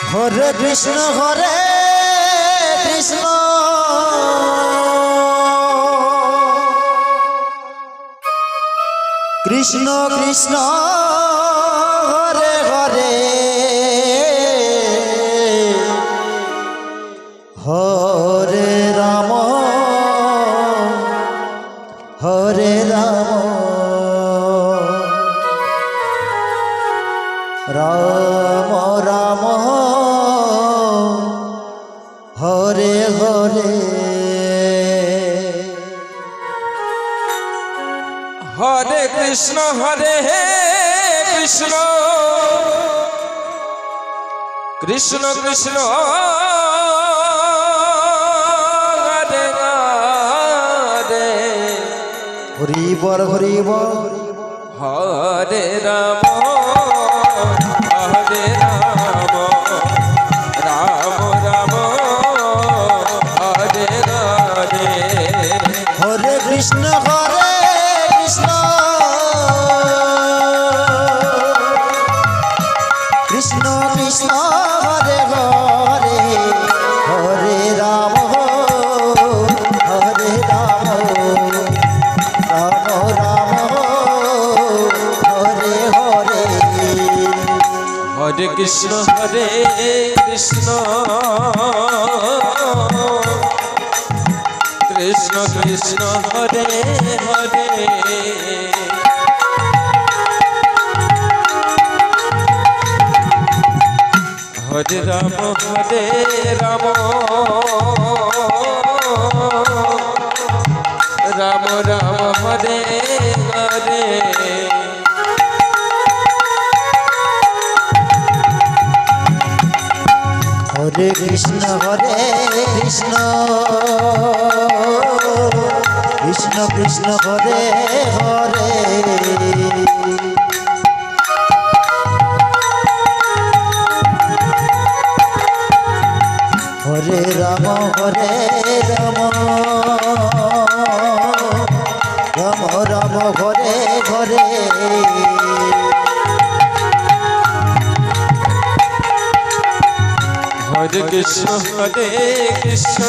হরে Krishna Krishna Krishna Hare Hare Hare Ram হরে Ram Ram Ram Hare Hare Hare Krishna Krishna Krishna Krishna Hare Hare Hari বল হরে Ram হরে Ram Ram Ram Hare Hare Hare Krishna Krishna Krishna Hare Hare Hare Ram হরে Ram Ram Ram Hare Hare Hare Krishna Krishna Krishna Krishna Hare Hare Hare Ram Ram Ram Hare Hare Hare Krishna Krishna Krishna Krishna Hare Hare Hare Ram Ram Ram Hare Hare Hare Krishna Krishna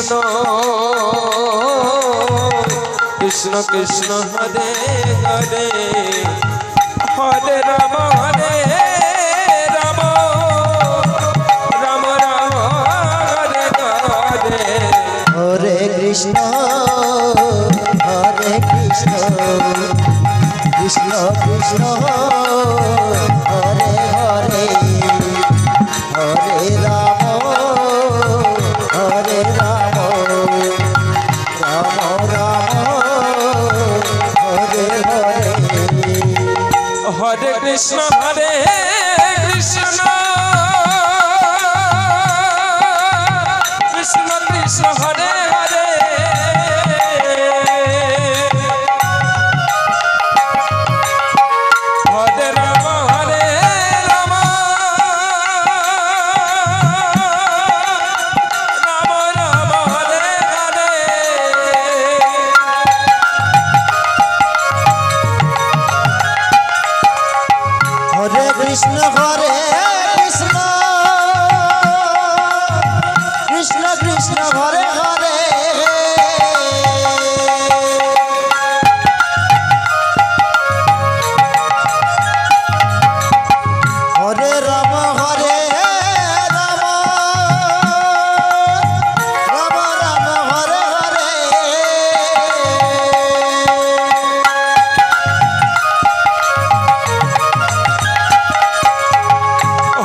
Krishna Krishna Hare Hare Hare Ram Ram Ram Ram Hare Hare Hare Krishna Krishna Krishna Hare Hare Hare Ram Ram Ram Hare Hare Hare Krishna Krishna Krishna Krishna Hare Hare Hare Ram Ram Ram Hare Hare Hare Krishna Krishna Krishna Hare Hare Hare Ram Ram Ram Hare Hare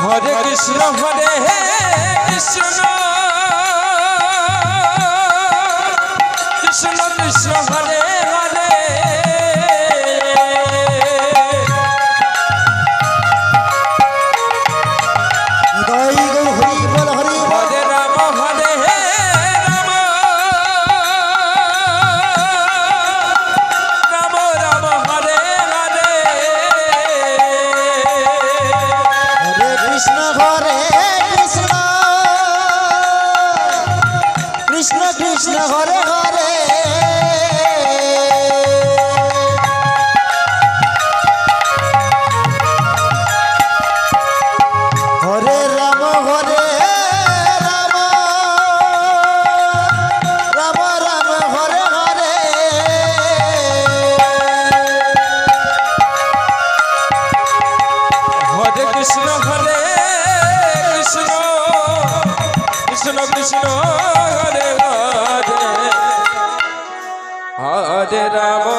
Hare Krishna Krishna Krishna Krishna Hare Hare Hari বল হরে Ram Ram Ram Ram Hare Hare Hare Krishna Krishna Krishna Hare Hare Krishna Hare Hare Hare Ram